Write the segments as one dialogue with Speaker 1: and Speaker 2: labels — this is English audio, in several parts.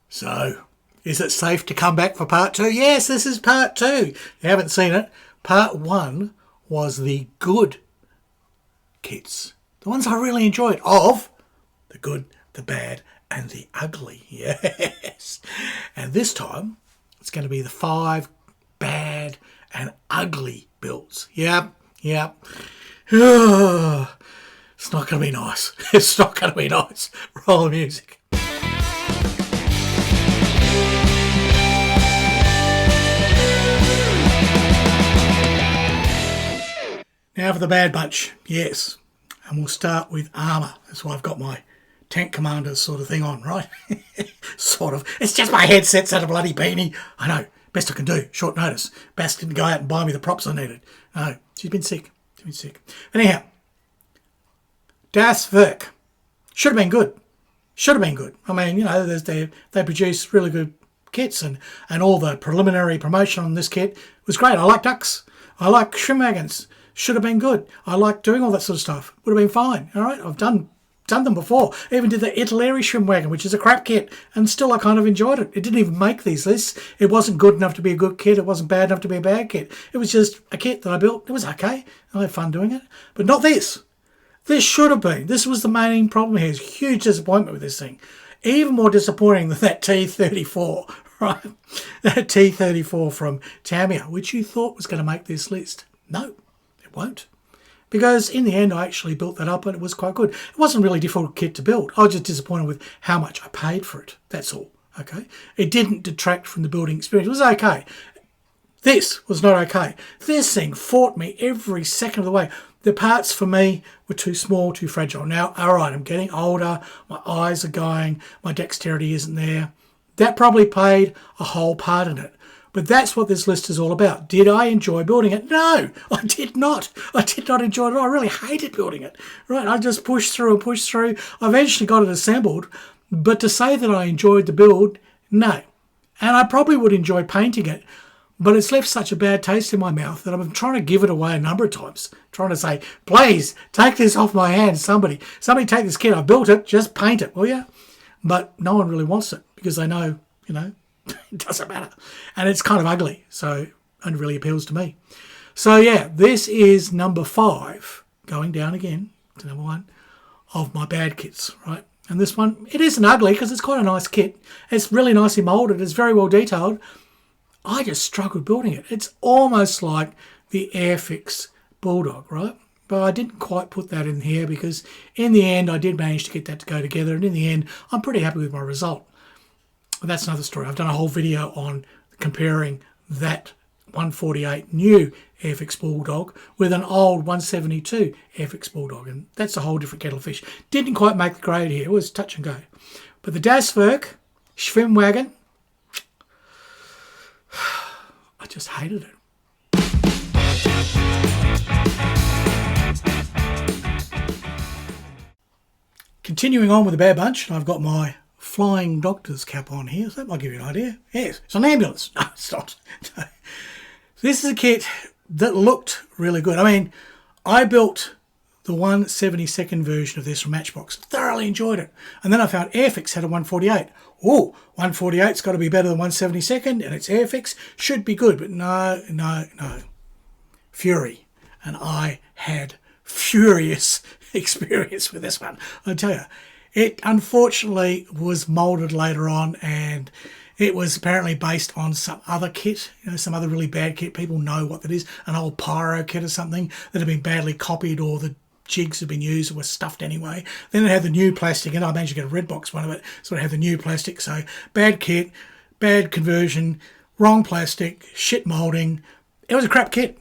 Speaker 1: So, is it safe to come back for part 2? Yes, this is part 2. If you haven't seen it, part 1 was the good kits. The ones I really enjoyed of the good, the bad, and the ugly. Yes. And this time, it's going to be the 5 bad and ugly builds. Yep. It's not going to be nice. It's not going to be nice. Roll the music. Now for the bad bunch. Yes. And we'll start with armour. That's why I've got my Tank Commander sort of thing on, right? Sort of. It's just my headset's and a bloody beanie. I know. Best I can do. Short notice. Bass didn't go out and buy me the props I needed. No. She's been sick. Anyhow. Das Werk. Should have been good. I mean, you know, they produce really good kits and all the preliminary promotion on this kit was great. I like ducks. I like shrimp wagons. Should have been good. I like doing all that sort of stuff. Would have been fine. All right. I've done them before. I even did the Italeri shrimp wagon, which is a crap kit, and still I kind of enjoyed it. It didn't even make these lists. It wasn't good enough to be a good kit. It wasn't bad enough to be a bad kit. It was just a kit that I built. It was okay. I had fun doing it. But not this. This should have been. This was the main problem here. It's huge disappointment with this thing. Even more disappointing than that T34, right? That T34 from Tamiya, which you thought was going to make this list. No, it won't. Because in the end, I actually built that up and it was quite good. It wasn't really a difficult kit to build. I was just disappointed with how much I paid for it. That's all, okay? It didn't detract from the building experience. It was okay. This was not okay. This thing fought me every second of the way. The parts for me were too small, too fragile. Now, all right, I'm getting older. My eyes are going. My dexterity isn't there. That probably played a whole part in it. But that's what this list is all about. Did I enjoy building it? No, I did not. I did not enjoy it at all. I really hated building it. Right, I just pushed through. I eventually got it assembled. But to say that I enjoyed the build, no. And I probably would enjoy painting it. But it's left such a bad taste in my mouth that I'm trying to give it away a number of times. Trying to say, please, take this off my hands. Somebody take this kit. I built it. Just paint it, will you? But no one really wants it because they know, you know, it doesn't matter. And it's kind of ugly, so it only really appeals to me. So, yeah, this is number 5, going down again to number 1, of my bad kits, right? And this one, it isn't ugly because it's quite a nice kit. It's really nicely moulded. It's very well detailed. I just struggled building it. It's almost like the Airfix Bulldog, right? But I didn't quite put that in here because in the end, I did manage to get that to go together. And in the end, I'm pretty happy with my result. That's another story. I've done a whole video on comparing that 148 new Airfix Bulldog with an old 172 Airfix Bulldog. And that's a whole different kettle of fish. Didn't quite make the grade here. It was touch and go. But the Das Werk Schwimmwagen, I just hated it. Continuing on with the bad bunch, I've got my flying doctor's cap on here, so that might give you an idea. Yes, it's an ambulance. No, it's not. No. This is a kit that looked really good. I mean, I built the 172nd version of this from Matchbox. Thoroughly enjoyed it. And then I found Airfix had a 148. Oh, 148's got to be better than 172nd, and it's Airfix. Should be good, but no. Fury. And I had furious experience with this one. I tell you, it unfortunately was moulded later on, and it was apparently based on some other kit, you know, some other really bad kit. People know what that is, an old pyro kit or something that had been badly copied, or the jigs had been used or were stuffed anyway. Then it had the new plastic, and I managed to get a red box one of it, so it had the new plastic. So bad kit, bad conversion, wrong plastic, shit moulding. It was a crap kit.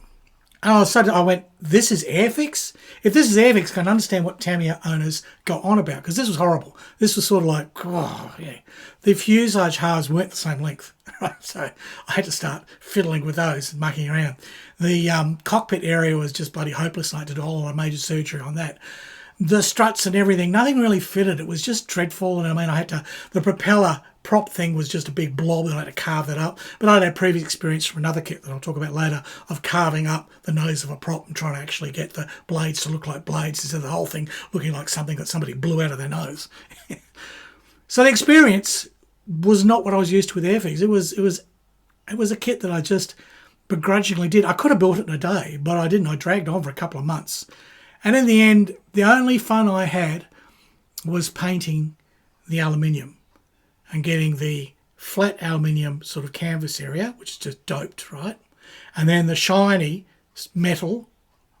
Speaker 1: And all of a sudden I went, this is Airfix? If this is Airfix, I can understand what Tamiya owners got on about, because this was horrible. This was sort of like, oh, yeah. The fuselage halves weren't the same length, right? So I had to start fiddling with those and mucking around. The cockpit area was just bloody hopeless. I had to do a whole lot of major surgery on that. The struts and everything, nothing really fitted. It was just dreadful. And I mean, the propeller prop thing was just a big blob, and I had to carve that up. But I'd had previous experience from another kit that I'll talk about later of carving up the nose of a prop and trying to actually get the blades to look like blades instead of the whole thing looking like something that somebody blew out of their nose. So the experience was not what I was used to with Airfix. It was a kit that I just begrudgingly did. I could have built it in a day, but I didn't. I dragged on for a couple of months. And in the end, the only fun I had was painting the aluminium and getting the flat aluminium sort of canvas area, which is just doped, right? And then the shiny metal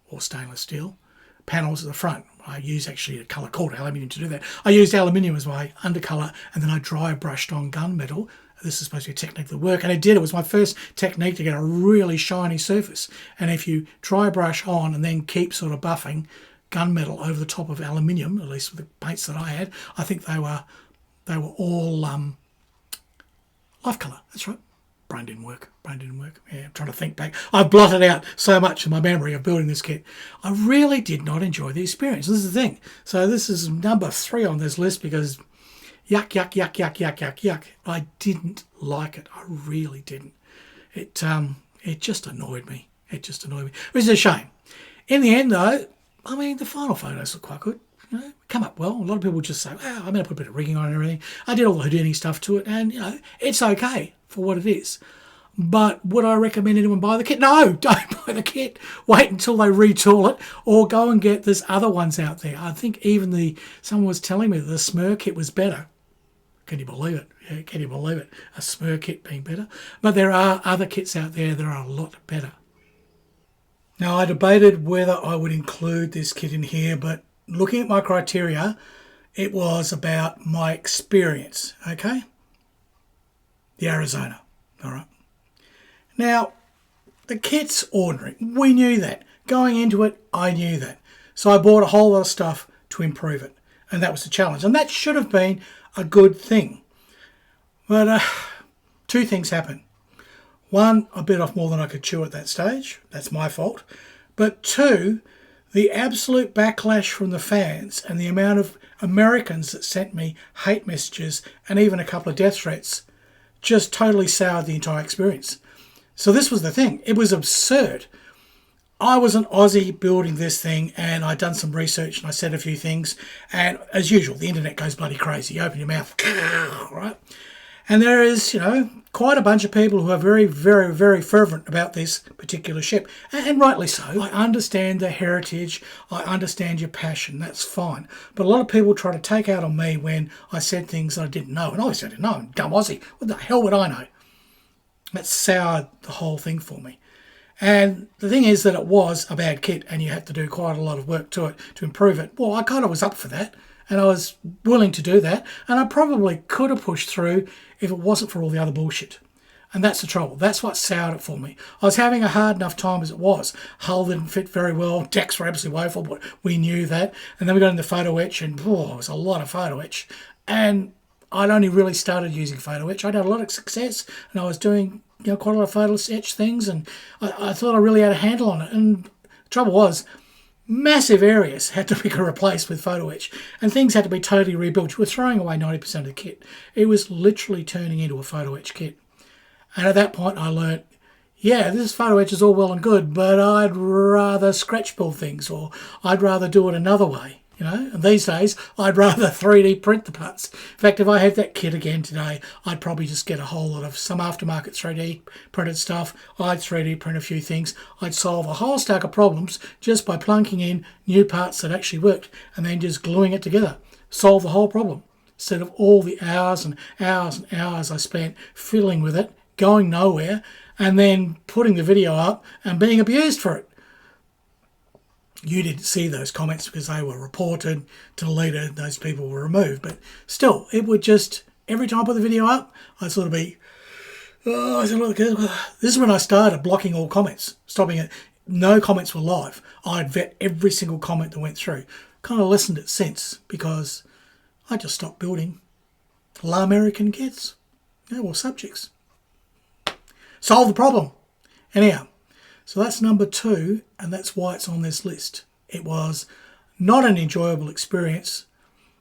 Speaker 1: or stainless steel panels at the front. I use actually a colour called aluminium to do that. I used aluminium as my undercolour, and then I dry brushed on gunmetal. This is supposed to be a technique that worked, and it did. It was my first technique to get a really shiny surface. And if you dry brush on and then keep sort of buffing gunmetal over the top of aluminium, at least with the paints that I had, I think they were all life colour. That's right. Brain didn't work. Yeah, I'm trying to think back. I've blotted out so much in my memory of building this kit. I really did not enjoy the experience. This is the thing. So this is number 3 on this list because yuck. I didn't like it. I really didn't. It just annoyed me. Which is a shame. In the end, though, I mean, the final photos look quite good. You know, come up well. A lot of people just say, "Wow, I'm going to put a bit of rigging on and everything." I did all the Houdini stuff to it, and it's okay for what it is. But would I recommend anyone buy the kit? No, don't buy the kit. Wait until they retool it, or go and get there's other ones out there. I think even someone was telling me that the Smur kit was better. Can you believe it? Yeah, can you believe it? A Smur kit being better. But there are other kits out there that are a lot better. Now, I debated whether I would include this kit in here, but looking at my criteria, it was about my experience, okay? The Arizona, all right? Now, the kit's ordinary. We knew that. Going into it, I knew that. So I bought a whole lot of stuff to improve it, and that was the challenge. And that should have been a good thing. But 2 things happened. 1, I bit off more than I could chew at that stage. That's my fault. But 2, the absolute backlash from the fans and the amount of Americans that sent me hate messages and even a couple of death threats just totally soured the entire experience. So this was the thing. It was absurd. I was an Aussie building this thing, and I'd done some research and I said a few things. And as usual, the internet goes bloody crazy. You open your mouth, right? And there is, quite a bunch of people who are very, very, very fervent about this particular ship. And rightly so. I understand the heritage. I understand your passion. That's fine. But a lot of people try to take out on me when I said things that I didn't know. And obviously I didn't know. I'm dumb Aussie. What the hell would I know? That soured the whole thing for me. And the thing is that it was a bad kit and you had to do quite a lot of work to it to improve it. Well, I kind of was up for that. And I was willing to do that. And I probably could have pushed through if it wasn't for all the other bullshit. And that's the trouble. That's what soured it for me. I was having a hard enough time as it was. Hull didn't fit very well. Decks were absolutely woeful, but we knew that. And then we got into photo etch, and it was a lot of photo etch. And I'd only really started using photo etch. I'd had a lot of success, and I was doing quite a lot of photo etch things, and I thought I really had a handle on it. And the trouble was, massive areas had to be replaced with photo etch, and things had to be totally rebuilt. You were throwing away 90% of the kit. It was literally turning into a photo etch kit. And at that point I learnt, this photo etch is all well and good, but I'd rather scratch build things, or I'd rather do it another way. And these days I'd rather 3D print the parts. In fact, if I had that kit again today, I'd probably just get a whole lot of some aftermarket 3D printed stuff. I'd 3D print a few things. I'd solve a whole stack of problems just by plunking in new parts that actually worked and then just gluing it together. Solve the whole problem. Instead of all the hours and hours and hours I spent fiddling with it, going nowhere, and then putting the video up and being abused for it. You didn't see those comments because they were reported, deleted, those people were removed. But still, it would just, every time I put the video up, I'd sort of be, this is when I started blocking all comments, stopping it. No comments were live. I'd vet every single comment that went through. Kind of lessened it since because I just stopped building La American kits. Subjects. Solve the problem. Anyhow. So that's number 2, and that's why it's on this list. It was not an enjoyable experience,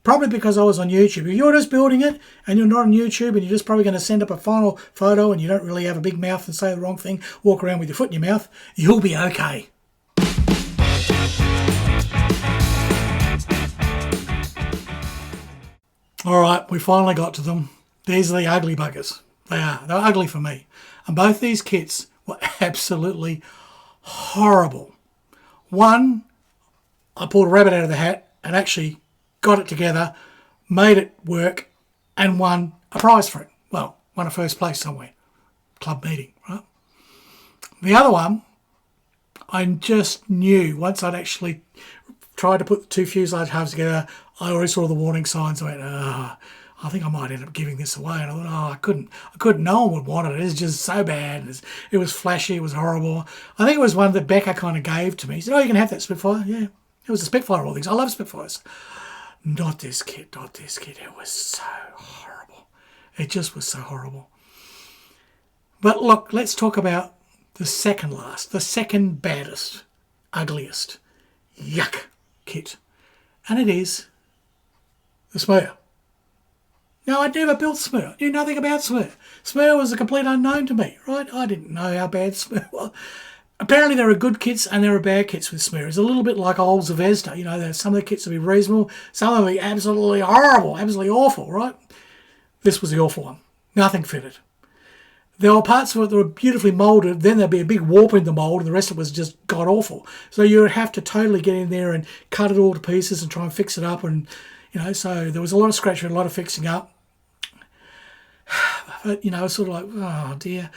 Speaker 1: probably because I was on YouTube. If you're just building it and you're not on YouTube and you're just probably going to send up a final photo and you don't really have a big mouth and say the wrong thing, walk around with your foot in your mouth, you'll be okay. All right, we finally got to them. These are the ugly buggers. They are. They're ugly for me. And both these kits were absolutely horrible. One, I pulled a rabbit out of the hat and actually got it together, made it work, and won a prize for it. Well, won a first place somewhere. Club meeting, right? The other one, I just knew once I'd actually tried to put the two fuselage halves together, I already saw the warning signs. I went, I think I might end up giving this away. And I thought, I couldn't, no one would want it. It's just so bad. It was flashy, it was horrible. I think it was one that Becca kind of gave to me. He said, you can have that Spitfire. Yeah, it was a Spitfire of all things. I love Spitfires. Not this kit. It was so horrible. It just was so horrible. But look, let's talk about the second last, the second baddest, ugliest, yuck kit. And it is the Smur. Now, I'd never built Smur. I knew nothing about Smur. Smur was a complete unknown to me, right? I didn't know how bad Smur was. Apparently, there are good kits and there are bad kits with Smur. It's a little bit like old Zvezda. You know, there's some of the kits will be reasonable, some will be absolutely horrible, absolutely awful, right? This was the awful one. Nothing fitted. There were parts of it that were beautifully moulded, then there'd be a big warp in the mould, and the rest of it was just god-awful. So you would have to totally get in there and cut it all to pieces and try and fix it up. And, so there was a lot of scratching, a lot of fixing up. But, sort of like, oh, dear.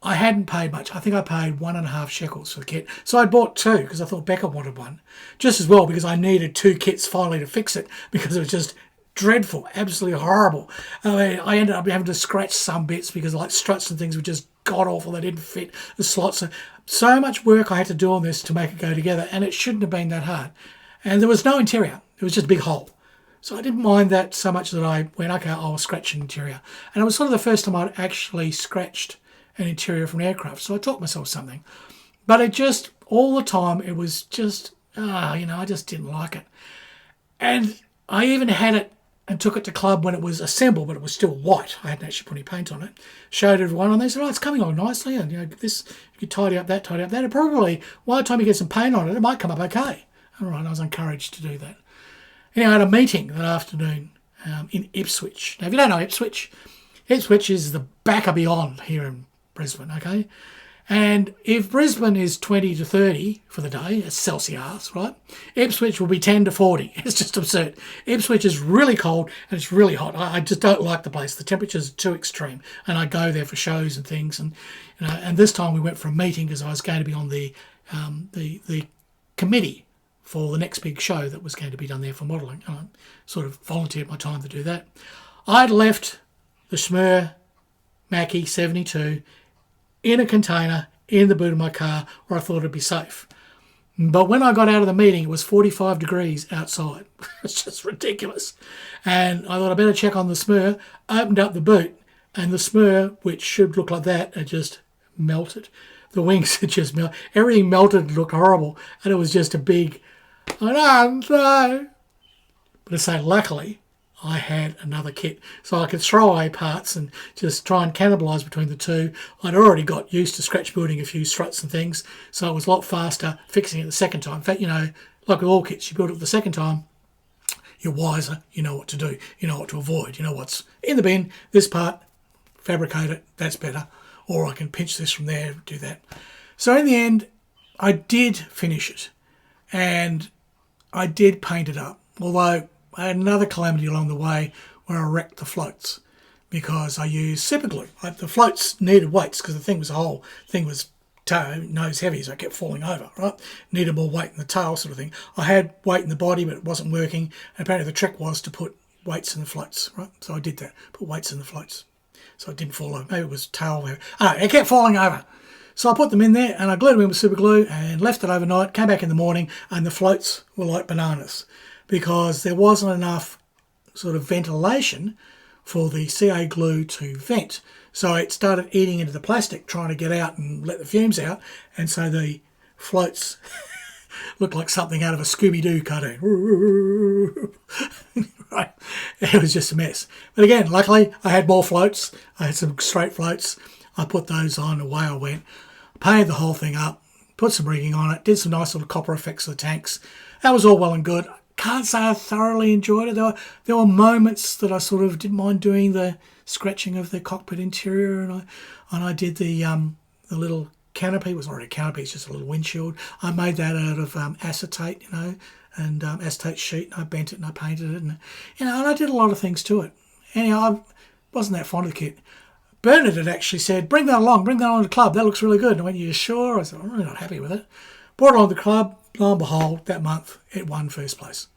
Speaker 1: I hadn't paid much. I think I paid 1.5 shekels for the kit. So I bought 2 because I thought Becca wanted one. Just as well because I needed 2 kits finally to fix it because it was just dreadful, absolutely horrible. I mean, I ended up having to scratch some bits because like struts and things were just god-awful. They didn't fit the slots. So much work I had to do on this to make it go together, and it shouldn't have been that hard. And there was no interior. It was just a big hole. So I didn't mind that so much that I went, okay, I'll scratch an interior. And it was sort of the first time I'd actually scratched an interior from an aircraft. So I taught myself something. But it just, all the time, it was just, I just didn't like it. And I even had it and took it to club when it was assembled, but it was still white. I hadn't actually put any paint on it. Showed everyone, and they said, it's coming on nicely. And, this, you tidy up that. And probably, by the time you get some paint on it, it might come up okay. All right, I was encouraged to do that. Anyway, I had a meeting that afternoon in Ipswich. Now, if you don't know Ipswich is the back of beyond here in Brisbane, okay? And if Brisbane is 20 to 30 for the day, it's Celsius, right? Ipswich will be 10 to 40. It's just absurd. Ipswich is really cold and it's really hot. I just don't like the place. The temperatures are too extreme. And I go there for shows and things. And and this time we went for a meeting because I was going to be on the committee for the next big show that was going to be done there for modelling. And I sort of volunteered my time to do that. I'd left the Smur Mackie 72 in a container in the boot of my car where I thought it'd be safe. But when I got out of the meeting, it was 45 degrees outside. It's just ridiculous. And I thought I better check on the Smur, opened up the boot, and the Smur, which should look like that, had just melted. The wings had just melted. Everything melted and looked horrible. And it was just a big, no. But to say, luckily, I had another kit, so I could throw away parts and just try and cannibalise between the two. I'd already got used to scratch building a few struts and things, so it was a lot faster fixing it the second time. In fact, like with all kits, you build it the second time, you're wiser, you know what to do, you know what to avoid, you know what's in the bin, this part, fabricate it, that's better, or I can pinch this from there, do that. So in the end, I did finish it, and I did paint it up, although I had another calamity along the way where I wrecked the floats because I used super glue. The floats needed weights because the whole thing was nose heavy, so I kept falling over, right? Needed more weight in the tail sort of thing. I had weight in the body, but it wasn't working. And apparently the trick was to put weights in the floats, right? So I did that, put weights in the floats. So it didn't fall over. Maybe it was tail. It kept falling over. So I put them in there and I glued them in with super glue and left it overnight, came back in the morning, and the floats were like bananas, because there wasn't enough sort of ventilation for the CA glue to vent. So it started eating into the plastic, trying to get out and let the fumes out. And so the floats looked like something out of a Scooby-Doo cartoon. Right? It was just a mess. But again, luckily, I had more floats. I had some straight floats. I put those on, away I went. Painted the whole thing up, put some rigging on it, did some nice little copper effects of the tanks. That was all well and good. can't say I thoroughly enjoyed it. There were moments that I sort of didn't mind doing the scratching of the cockpit interior, and I did the little canopy. It was not really a canopy, it's just a little windshield. I made that out of acetate, and acetate sheet, and I bent it and I painted it, and and I did a lot of things to it. Anyhow, I wasn't that fond of the kit. Bernard had actually said, bring that along to the club, that looks really good. And I went, you sure? I said, I'm really not happy with it. Brought it along to the club, lo and behold, that month it won first place.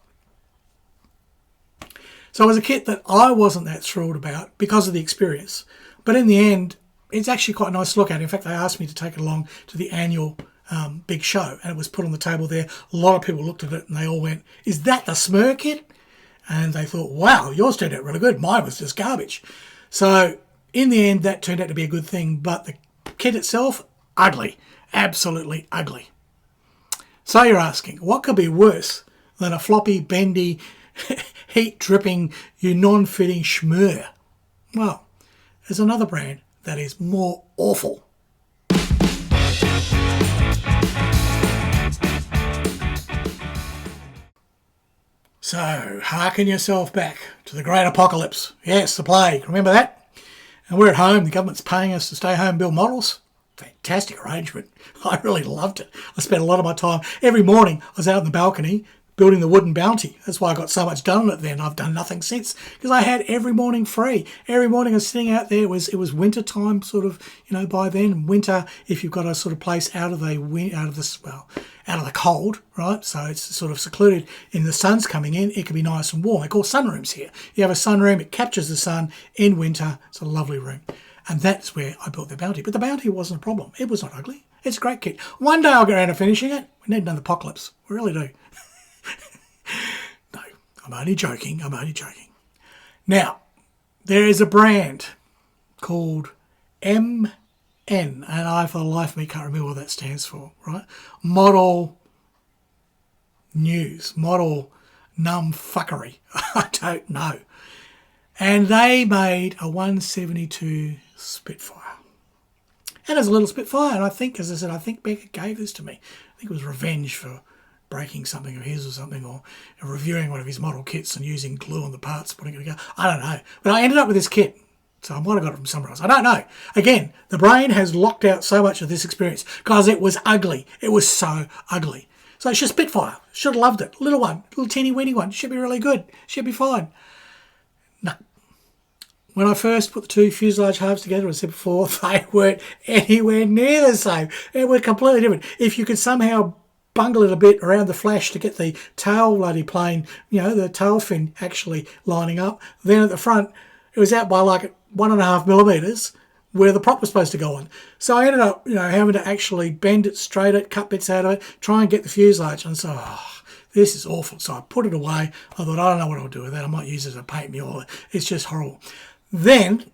Speaker 1: So it was a kit that I wasn't that thrilled about because of the experience. But in the end, it's actually quite nice to look at. In fact, they asked me to take it along to the annual big show, and it was put on the table there. A lot of people looked at it and they all went, is that the Smur kit? And they thought, wow, yours turned out really good. Mine was just garbage. So in the end, that turned out to be a good thing. But the kit itself, ugly. Absolutely ugly. So you're asking, what could be worse than a floppy, bendy, heat-dripping, non-fitting schmur? Well, there's another brand that is more awful. So, hearken yourself back to the Great Apocalypse. Yes, the plague. Remember that? And we're at home. The government's paying us to stay home and build models. Fantastic arrangement. I really loved it. I spent a lot of my time. Every morning, I was out on the balcony building the wooden bounty. That's why I got so much done on it then. I've done nothing since because I had every morning free. Every morning I was sitting out there. It was winter time, sort of, by then. Winter, if you've got a sort of place out of the cold, right? So it's sort of secluded, and the sun's coming in. It can be nice and warm. They're called sunrooms here. You have a sunroom. It captures the sun in winter. It's a lovely room. And that's where I built the bounty. But the bounty wasn't a problem. It was not ugly. It's a great kit. One day I'll get around to finishing it. We need another apocalypse. We really do. No, I'm only joking. Now, there is a brand called MN, and I, for the life of me, can't remember what that stands for, right? Model News. Model Numfuckery. I don't know. And they made a 172 Spitfire. And there's a little Spitfire, and I think, as I said, I think Becca gave this to me. I think it was revenge for breaking something of his or something, or reviewing one of his model kits and using glue on the parts, putting it together. I don't know. But I ended up with this kit. So I might have got it from somewhere else. I don't know. Again, the brain has locked out so much of this experience because it was ugly. It was so ugly. So it's just Spitfire. Should have loved it. Little one. Little teeny weeny one. Should be really good. Should be fine. No. When I first put the two fuselage halves together, as I said before, they weren't anywhere near the same. They were completely different. If you could somehow bungle it a bit around the flash to get the tail bloody plane, the tail fin actually lining up, then at the front, it was out by like 1.5 millimeters where the prop was supposed to go on. So I ended up, having to actually bend it, straight it, cut bits out of it, try and get the fuselage. And so, this is awful. So I put it away. I thought, I don't know what I'll do with that. I might use it as a paint mule. It's just horrible. Then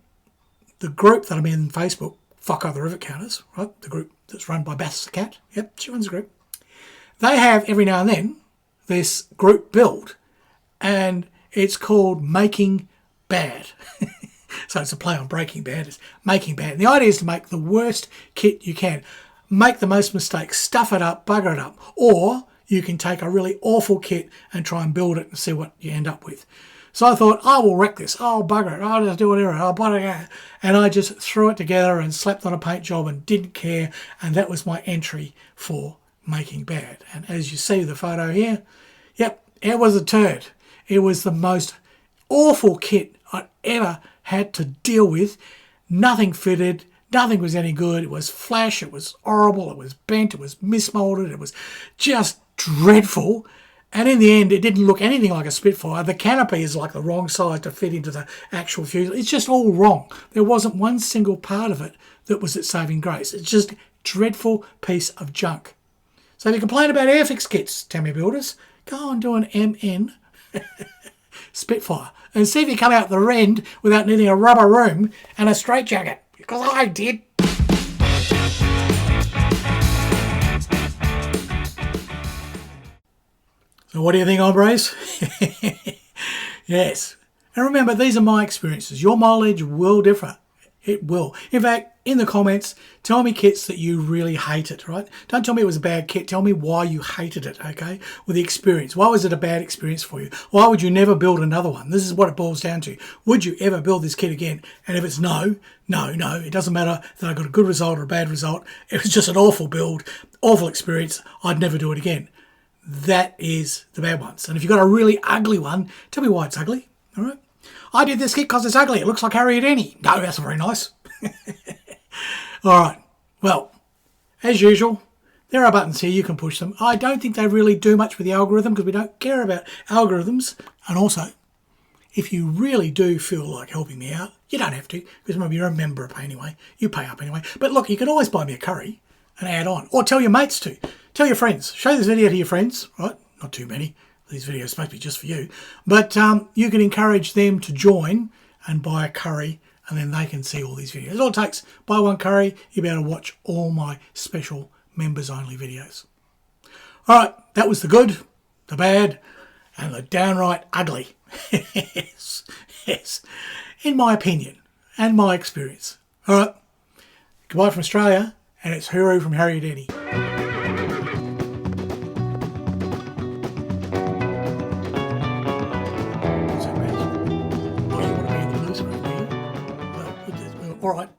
Speaker 1: the group that I'm in Facebook, Fuck Other Rivet Counters, right? The group that's run by Bass the Cat. Yep, she runs the group. They have every now and then this group build, and it's called Making Bad. So it's a play on Breaking Bad. It's Making Bad. And the idea is to make the worst kit you can. Make the most mistakes. Stuff it up. Bugger it up. Or you can take a really awful kit and try and build it and see what you end up with. So I thought, I will wreck this. I'll bugger it. I'll just do whatever. And I just threw it together and slapped on a paint job and didn't care. And that was my entry for Making Bad. And as you see the photo here, yep, it was a turd. It was the most awful kit I'd ever had to deal with. Nothing fitted. Nothing was any good. It was flash. It was horrible. It was bent. It was mismolded. It was just dreadful. And in the end, it didn't look anything like a Spitfire. The canopy is like the wrong size to fit into the actual fuselage. It's just all wrong. There wasn't one single part of it that was its saving grace. It's just a dreadful piece of junk. So if you complain about Airfix kits, Tammy Builders, go and do an MN Spitfire and see if you come out the end without needing a rubber room and a straitjacket, because I did. So what do you think, hombres? Yes. And remember, these are my experiences. Your mileage will differ. It will. In fact, in the comments, tell me kits that you really hated, right? Don't tell me it was a bad kit. Tell me why you hated it, okay? With the experience. Why was it a bad experience for you? Why would you never build another one? This is what it boils down to. Would you ever build this kit again? And if it's no, it doesn't matter that I got a good result or a bad result. It was just an awful build, awful experience. I'd never do it again. That is the bad ones. And if you've got a really ugly one, tell me why it's ugly, all right? I did this kit because it's ugly. It looks like Harriet Annie. No, that's not very nice. All right. Well, as usual, there are buttons here. You can push them. I don't think they really do much with the algorithm because we don't care about algorithms. And also, if you really do feel like helping me out, you don't have to because maybe you're a member of Pay Anyway. You pay up anyway. But look, you can always buy me a curry and add on. Or tell your mates to. Tell your friends. Show this video to your friends, right? Not too many. These videos are supposed to be just for you. But you can encourage them to join and buy a curry, and then they can see all these videos. All it takes, buy one curry, you'll be able to watch all my special members-only videos. All right, that was the good, the bad, and the downright ugly. yes, in my opinion and my experience. All right, goodbye from Australia, and it's hooroo from Harriet Annie. All right.